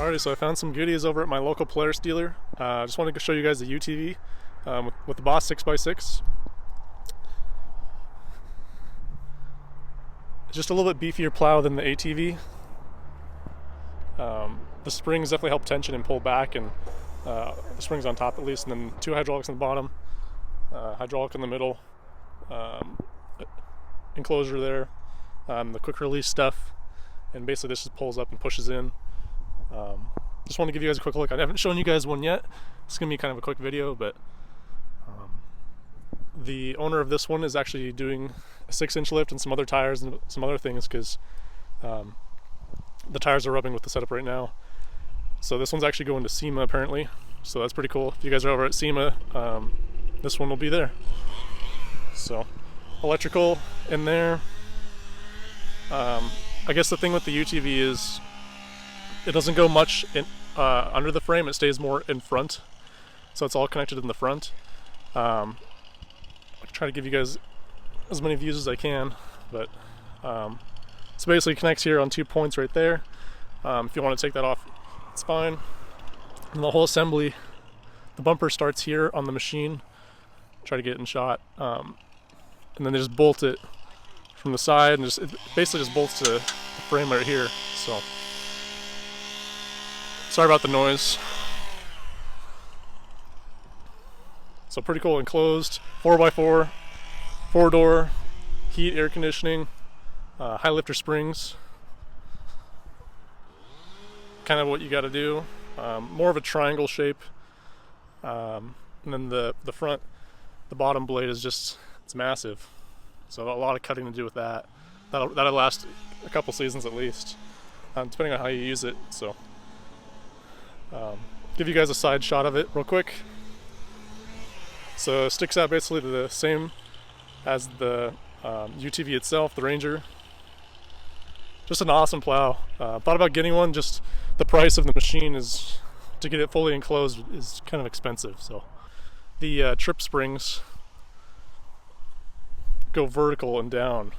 Alrighty, so I found some goodies over at my local Polaris dealer. I just wanted to show you guys the UTV with the Boss 6x6. It's just a little bit beefier plow than the ATV. The springs definitely help tension and pull back, and the springs on top at least, and then two hydraulics on the bottom, hydraulic in the middle, enclosure there, the quick release stuff, and basically this just pulls up and pushes in. Just want to give you guys a quick look. I haven't shown you guys one yet. It's gonna be kind of a quick video, but the owner of this one is actually doing a 6-inch lift and some other tires and some other things because the tires are rubbing with the setup right now. So this one's actually going to SEMA apparently, so that's pretty cool. If you guys are over at SEMA, this one will be there. So electrical in there. I guess the thing with the UTV is it doesn't go much in, under the frame. It stays more in front, so it's all connected in the front. I'll try to give you guys as many views as I can, but so basically it connects here on 2 points right there. If you want to take that off, it's fine. And the whole assembly, the bumper starts here on the machine. Try to get it in shot, and then they just bolt it from the side, and it basically just bolts to the frame right here. So sorry about the noise. So pretty cool, enclosed 4x4, 4-door, heat, air conditioning, high lifter springs. Kind of what you got to do. More of a triangle shape, and then the front, the bottom blade is just, it's massive. So a lot of cutting to do with that. That'll last a couple seasons at least, depending on how you use it. So give you guys a side shot of it real quick. So it sticks out basically the same as the UTV itself, the Ranger. Just an awesome plow. Thought about getting one, just the price of the machine is, to get it fully enclosed, is kind of expensive. So the trip springs go vertical and down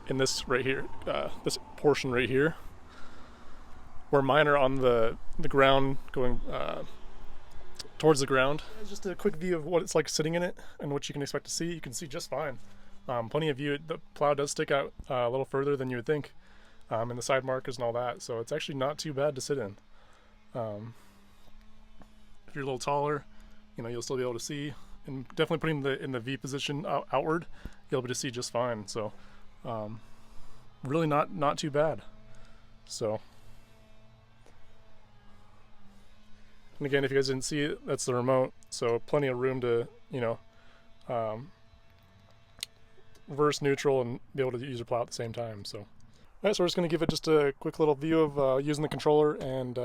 in this right here, this portion right here, where mine are on the ground, going towards the ground. Just a quick view of what it's like sitting in it and what you can expect to see. You can see just fine. Plenty of view. The plow does stick out a little further than you would think, and the side markers and all that, so it's actually not too bad to sit in. If you're a little taller, you know, you'll still be able to see, and definitely putting in the V position outward, you'll be able to see just fine. So really not too bad. So, and again, if you guys didn't see it, that's the remote, so plenty of room to, you know, reverse, neutral, and be able to use your plow at the same time. So, alright, so we're just going to give it just a quick little view of using the controller, and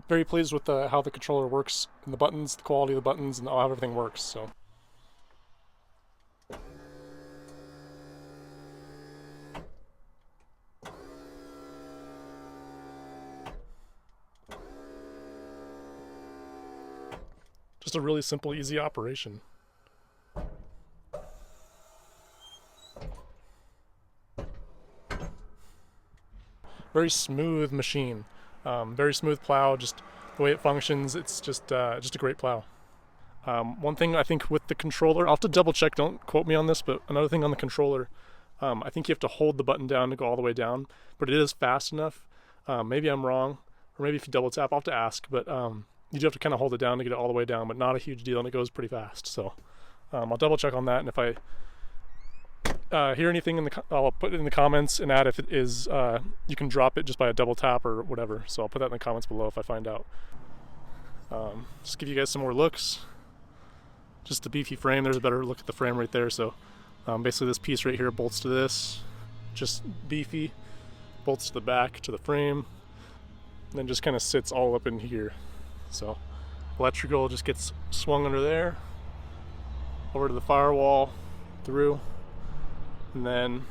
very pleased with how the controller works, and the buttons, the quality of the buttons, and how everything works. So. Just a really simple, easy operation. Very smooth machine, very smooth plow. Just the way it functions, it's just a great plow. One thing I think with the controller, I'll have to double check. Don't quote me on this, but another thing on the controller, I think you have to hold the button down to go all the way down, but it is fast enough. Maybe I'm wrong, or maybe if you double tap, I'll have to ask. But you do have to kind of hold it down to get it all the way down, but not a huge deal, and it goes pretty fast. So I'll double check on that, and if I hear anything I'll put it in the comments and add if it is, you can drop it just by a double tap or whatever. So I'll put that in the comments below if I find out. Just give you guys some more looks. Just the beefy frame. There's a better look at the frame right there. So basically this piece right here bolts to this, just beefy, bolts to the back, to the frame, and then just kind of sits all up in here. So electrical just gets swung under there, over to the firewall, through, and then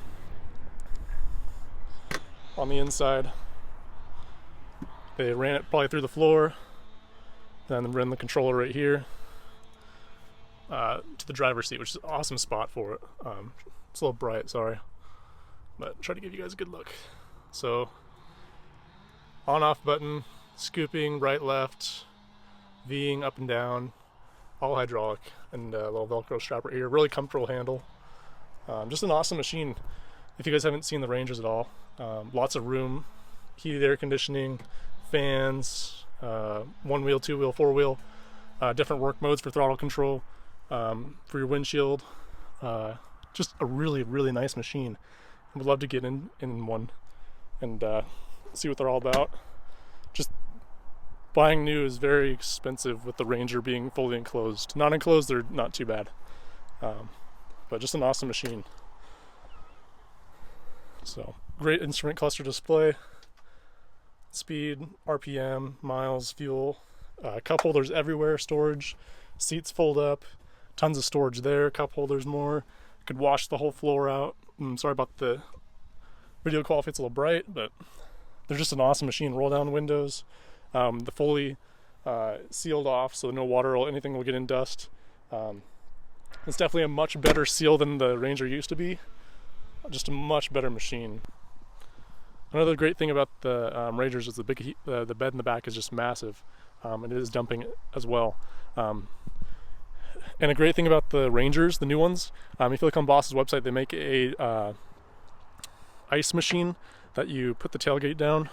on the inside they ran it probably through the floor, then ran the controller right here to the driver's seat, which is an awesome spot for it. It's a little bright, sorry, but try to give you guys a good look. So On-off button, scooping, right, left, V'ing up and down, all hydraulic, and a little Velcro strap right here. Really comfortable handle. Just an awesome machine. If you guys haven't seen the Rangers at all, lots of room, heated air conditioning, fans, one wheel, two wheel, four wheel, different work modes for throttle control, for your windshield. Just a really, really nice machine. I would love to get in one and see what they're all about. Just buying new is very expensive with the Ranger being fully enclosed. Not enclosed, they're not too bad. But just an awesome machine. So, great instrument cluster display. Speed, RPM, miles, fuel. Cup holders everywhere, storage. Seats fold up. Tons of storage there, cup holders more. Could wash the whole floor out. Sorry about the video quality, it's a little bright, but they're just an awesome machine. Roll down windows. The fully sealed off, so no water or anything will get in dust. It's definitely a much better seal than the Ranger used to be. Just a much better machine. Another great thing about the Rangers is the bed in the back is just massive, and it is dumping as well. And a great thing about the Rangers, the new ones, if you look on Boss's website, they make a ice machine that you put the tailgate down.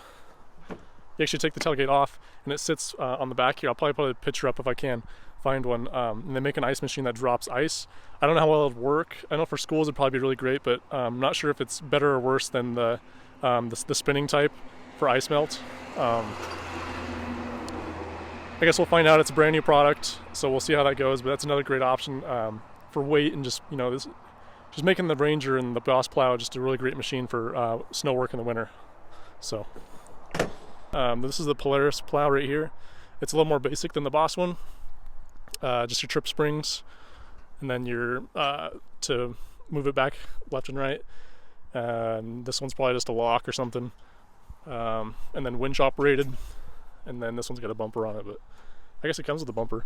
You actually take the tailgate off, and it sits on the back here. I'll probably put a picture up if I can find one. And they make an ice machine that drops ice. I don't know how well it'll work. I know for schools it'd probably be really great, but I'm not sure if it's better or worse than the spinning type for ice melt. I guess we'll find out. It's a brand new product, so we'll see how that goes. But that's another great option for weight and just just making the Ranger and the Boss Plow just a really great machine for snow work in the winter. So this is the Polaris plow right here. It's a little more basic than the Boss one. Just your trip springs, and then your to move it back left and right. This one's probably just a lock or something, and then winch operated, and then this one's got a bumper on it, but I guess it comes with a bumper.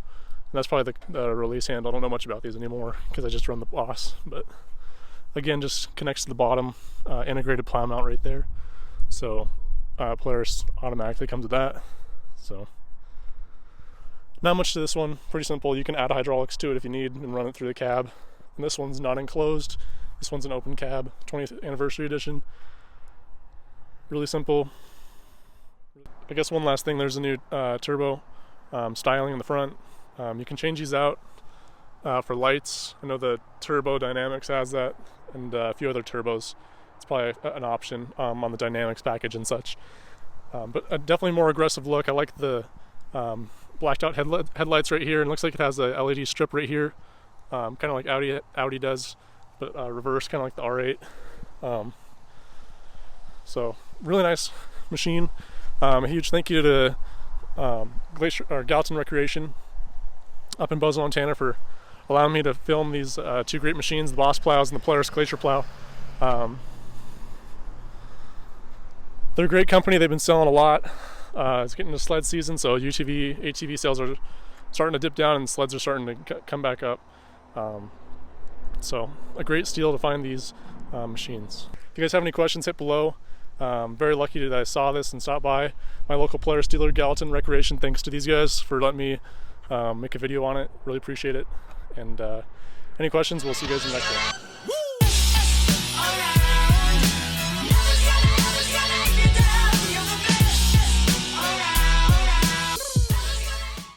And that's probably the release handle. I don't know much about these anymore because I just run the Boss, but again, just connects to the bottom, integrated plow mount right there. So Polaris automatically comes with that. So not much to this one, pretty simple. You can add hydraulics to it if you need and run it through the cab. And this one's not enclosed. This one's an open cab, 20th anniversary edition. Really simple. I guess one last thing, there's a new turbo styling in the front. You can change these out for lights. I know the Turbo Dynamics has that, and a few other turbos. It's probably an option on the Dynamics package and such. But a definitely more aggressive look. I like the blacked out headlights right here, and looks like it has a LED strip right here, kind of like Audi does, but reverse, kind of like the R8. So really nice machine. A huge thank you to Gallatin Recreation up in Bozeman, Montana, for allowing me to film these two great machines, the Boss Plows and the Polaris Glacier Plow. They're a great company. They've been selling a lot. It's getting to sled season, so UTV, ATV sales are starting to dip down, and sleds are starting to come back up. So a great steal to find these machines. If you guys have any questions, hit below. Very lucky that I saw this and stopped by my local Polaris dealer, Gallatin Recreation. Thanks to these guys for letting me make a video on it. Really appreciate it. And any questions, we'll see you guys in the next one.